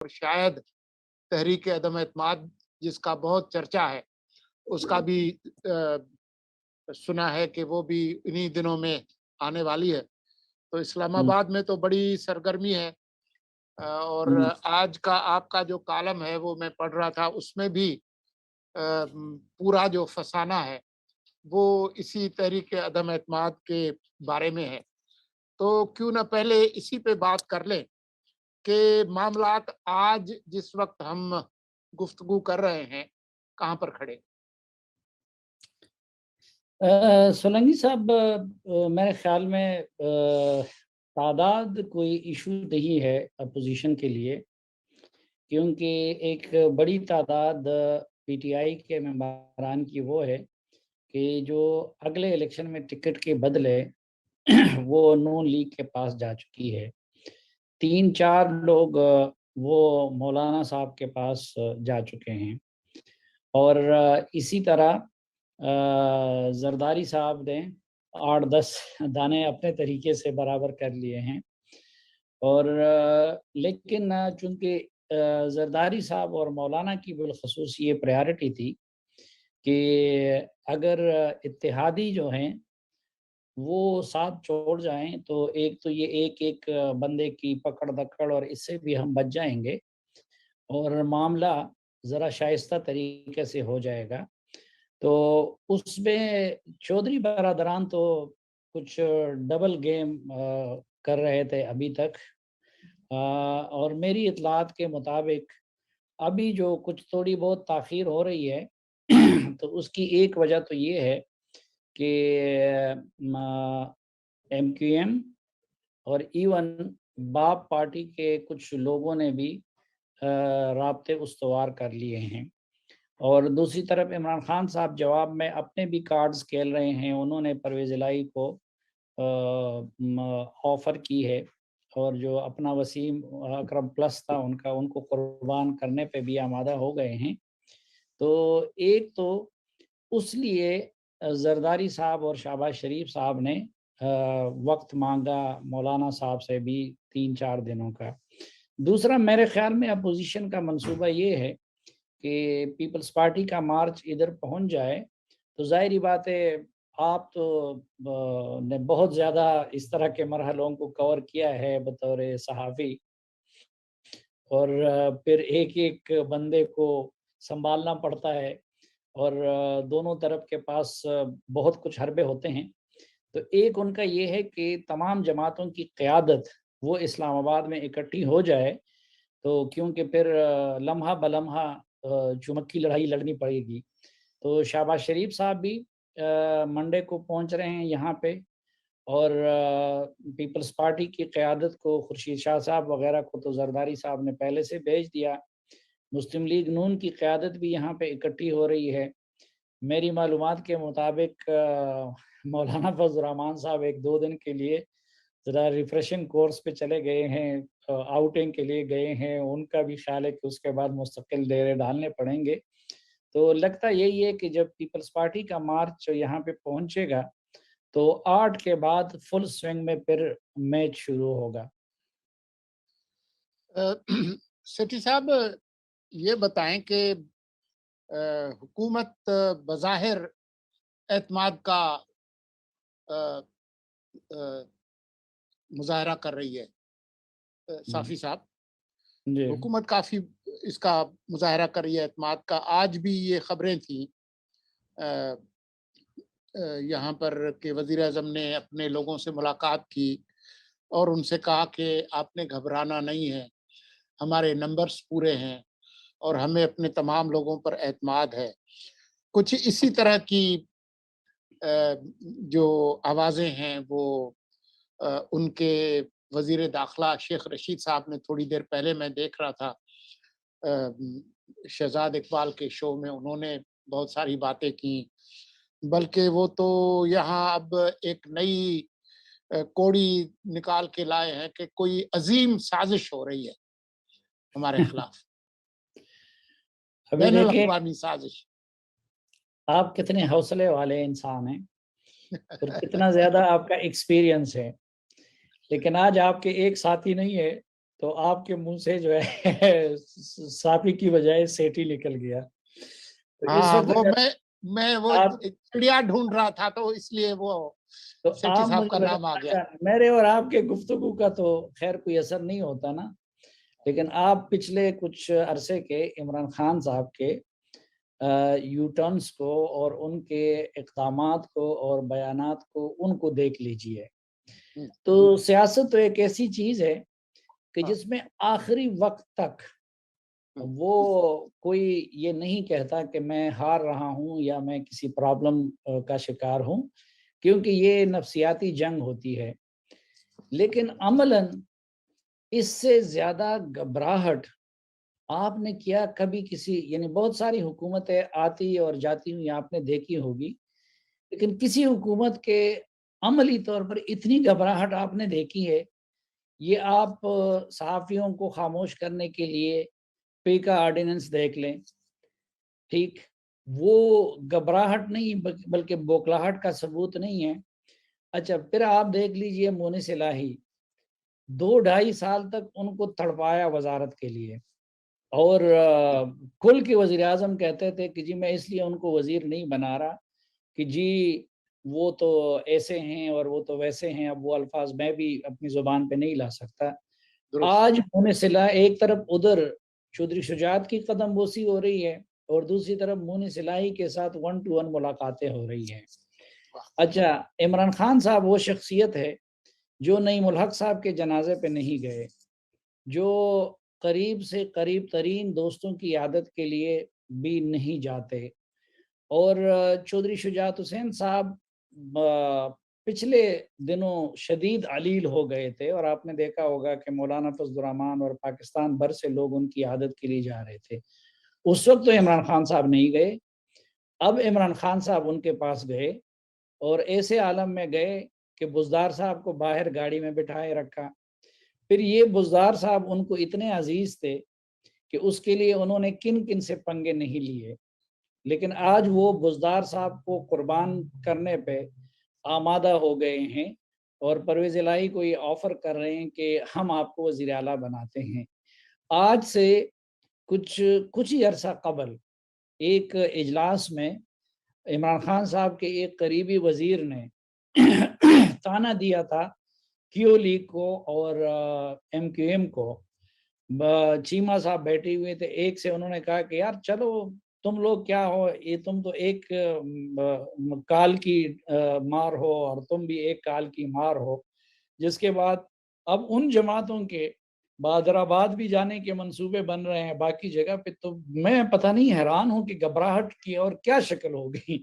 اور شاید تحریک عدم اعتماد جس کا بہت چرچا ہے اس کا بھی سنا ہے کہ وہ بھی انہی دنوں میں آنے والی ہے۔ تو اسلام آباد میں تو بڑی سرگرمی ہے، اور آج کا آپ کا جو کالم ہے وہ میں پڑھ رہا تھا، اس میں بھی پورا جو فسانہ ہے وہ اسی تحریک عدم اعتماد کے بارے میں ہے۔ تو کیوں نہ پہلے اسی پہ بات کر لیں کہ معاملات آج جس وقت ہم گفتگو کر رہے ہیں کہاں پر کھڑے؟ سولنگی صاحب، میرے خیال میں تعداد کوئی ایشو نہیں ہے اپوزیشن کے لیے، کیونکہ ایک بڑی تعداد پی ٹی آئی کے ممبران کی وہ ہے کہ جو اگلے الیکشن میں ٹکٹ کے بدلے وہ نون لیگ کے پاس جا چکی ہے۔ 3-4 لوگ وہ مولانا صاحب کے پاس جا چکے ہیں، اور اسی طرح زرداری صاحب نے 8-10 دانے اپنے طریقے سے برابر کر لیے ہیں۔ اور لیکن چونکہ زرداری صاحب اور مولانا کی بالخصوص یہ پریارٹی تھی کہ اگر اتحادی جو ہیں وہ ساتھ چھوڑ جائیں تو ایک تو یہ ایک بندے کی پکڑ دکڑ اور اس سے بھی ہم بچ جائیں گے، اور معاملہ ذرا شائستہ طریقے سے ہو جائے گا۔ تو اس میں چودھری برادران تو کچھ ڈبل گیم کر رہے تھے ابھی تک، اور میری اطلاعات کے مطابق ابھی جو کچھ تھوڑی بہت تاخیر ہو رہی ہے تو اس کی ایک وجہ تو یہ ہے کہ ایم کیو ایم اور ایون باپ پارٹی کے کچھ لوگوں نے بھی رابطے استوار کر لیے ہیں، اور دوسری طرف عمران خان صاحب جواب میں اپنے بھی کارڈز کھیل رہے ہیں۔ انہوں نے پرویز الہی کو آفر کی ہے، اور جو اپنا وسیم اکرم پلس تھا ان کو قربان کرنے پہ بھی آمادہ ہو گئے ہیں۔ تو ایک تو اس لیے زرداری صاحب اور شہباز شریف صاحب نے وقت مانگا مولانا صاحب سے بھی 3-4 دنوں کا۔ دوسرا میرے خیال میں اپوزیشن کا منصوبہ یہ ہے کہ پیپلز پارٹی کا مارچ ادھر پہنچ جائے تو ظاہری بات ہے آپ تو نے بہت زیادہ اس طرح کے مرحلوں کو کور کیا ہے بطور صحافی، اور پھر ایک بندے کو سنبھالنا پڑتا ہے، اور دونوں طرف کے پاس بہت کچھ حربے ہوتے ہیں۔ تو ایک ان کا یہ ہے کہ تمام جماعتوں کی قیادت وہ اسلام آباد میں اکٹھی ہو جائے، تو کیونکہ پھر لمحہ بلمحہ چمکی لڑائی لڑنی پڑے گی۔ تو شہباز شریف صاحب بھی منڈے کو پہنچ رہے ہیں یہاں پہ، اور پیپلز پارٹی کی قیادت کو خورشید شاہ صاحب وغیرہ کو تو زرداری صاحب نے پہلے سے بھیج دیا۔ مسلم لیگ نون کی قیادت بھی یہاں پہ اکٹھی ہو رہی ہے۔ میری معلومات کے مطابق مولانا فضل الرحمان صاحب 1-2 دن کے لیے ذرا ریفریشنگ کورس پہ چلے گئے ہیں، آؤٹنگ کے لیے گئے ہیں۔ ان کا بھی خیال ہے کہ اس کے بعد مستقل ڈیرے ڈالنے پڑیں گے۔ تو لگتا یہی ہے کہ جب پیپلز پارٹی کا مارچ یہاں پہ پہنچے گا تو 8 کے بعد فل سوئنگ میں پھر میچ شروع ہوگا۔ سیٹھی صاحب یہ بتائیں کہ حکومت بظاہر اعتماد کا مظاہرہ کر رہی ہے، صافی صاحب جی حکومت کافی اس کا مظاہرہ کر رہی ہے اعتماد کا۔ آج بھی یہ خبریں تھیں یہاں پر کہ وزیر اعظم نے اپنے لوگوں سے ملاقات کی اور ان سے کہا کہ آپ نے گھبرانا نہیں ہے، ہمارے نمبرز پورے ہیں اور ہمیں اپنے تمام لوگوں پر اعتماد ہے۔ کچھ اسی طرح کی جو آوازیں ہیں وہ ان کے وزیر داخلہ شیخ رشید صاحب نے تھوڑی دیر پہلے میں دیکھ رہا تھا شہزاد اقبال کے شو میں، انہوں نے بہت ساری باتیں کی، بلکہ وہ تو یہاں اب ایک نئی کوڑی نکال کے لائے ہیں کہ کوئی عظیم سازش ہو رہی ہے ہمارے خلاف، بین الاقوامی سازش۔ آپ کتنے حوصلے والے انسان ہیں اور کتنا زیادہ آپ کا ایکسپیرینس ہے، لیکن آج آپ کے ایک ساتھی نہیں ہے تو آپ کے منہ سے جو ہے صافی کی بجائے سیٹی نکل گیا. تو اس ہاں وقت وہ اگر میں وہ آپ چڑیا ڈھونڈ رہا تھا تو اس لیے وہ تو سیٹھی آپ صاحب مجھے کا بتا، نام آ گیا. اچھا میرے اور آپ کے گفتگو کا تو خیر کوئی اثر نہیں ہوتا نا، لیکن آپ پچھلے کچھ عرصے کے عمران خان صاحب کے یو ٹرنس کو اور ان کے اقدامات کو اور بیانات کو ان کو دیکھ لیجئے. تو سیاست تو ایک ایسی چیز ہے کہ جس میں آخری وقت تک وہ کوئی یہ نہیں کہتا کہ میں ہار رہا ہوں یا میں کسی پرابلم کا شکار ہوں، کیونکہ یہ نفسیاتی جنگ ہوتی ہے. لیکن عملاً اس سے زیادہ گھبراہٹ آپ نے کیا کبھی کسی، یعنی بہت ساری حکومتیں آتی اور جاتی ہوئی آپ نے دیکھی ہوگی، لیکن کسی حکومت کے عملی طور پر اتنی گھبراہٹ آپ نے دیکھی ہے؟ یہ آپ صحافیوں کو خاموش کرنے کے لیے پے کا آرڈیننس دیکھ لیں، ٹھیک، وہ گھبراہٹ نہیں بلکہ بوکھلاہٹ کا ثبوت نہیں ہے. اچھا پھر آپ دیکھ لیجئے مونس الہی، 2-2.5 سال تک ان کو تڑپایا وزارت کے لیے، اور کل کے وزیر اعظم کہتے تھے کہ جی میں اس لیے ان کو وزیر نہیں بنا رہا کہ جی وہ تو ایسے ہیں اور وہ تو ویسے ہیں. اب وہ الفاظ میں بھی اپنی زبان پہ نہیں لا سکتا. آج مونس الہی ایک طرف ادھر چودھری شجاعت کی قدم بوسی ہو رہی ہے اور دوسری طرف مونس الہی کے ساتھ 1 to 1 ملاقاتیں ہو رہی ہیں. اچھا عمران خان صاحب وہ شخصیت ہے جو نعیم الحق صاحب کے جنازے پہ نہیں گئے، جو قریب سے قریب ترین دوستوں کی عادت کے لیے بھی نہیں جاتے. اور چودھری شجاعت حسین صاحب پچھلے دنوں شدید علیل ہو گئے تھے، اور آپ نے دیکھا ہوگا کہ مولانا فضل الرحمان اور پاکستان بھر سے لوگ ان کی عادت کے لیے جا رہے تھے. اس وقت تو عمران خان صاحب نہیں گئے. اب عمران خان صاحب ان کے پاس گئے اور ایسے عالم میں گئے کہ بزدار صاحب کو باہر گاڑی میں بٹھائے رکھا. پھر یہ بزدار صاحب ان کو اتنے عزیز تھے کہ اس کے لیے انہوں نے کن کن سے پنگے نہیں لیے، لیکن آج وہ بزدار صاحب کو قربان کرنے پہ آمادہ ہو گئے ہیں اور پرویز الہی کو یہ آفر کر رہے ہیں کہ ہم آپ کو وزیر اعلیٰ بناتے ہیں. آج سے کچھ ہی عرصہ قبل ایک اجلاس میں عمران خان صاحب کے ایک قریبی وزیر نے تانا دیا تھا کیو لیگ کو اور ایم کیو ایم کو. چیمہ صاحب بیٹھے ہوئے تھے، ایک سے انہوں نے کہا کہ یار چلو تم لوگ کیا ہو، یہ تم تو ایک کال کی مار ہو اور تم بھی ایک کال کی مار ہو. جس کے بعد اب ان جماعتوں کے بادرآباد بھی جانے کے منصوبے بن رہے ہیں باقی جگہ پہ. تو میں پتہ نہیں حیران ہوں کہ گھبراہٹ کی اور کیا شکل ہو گئی.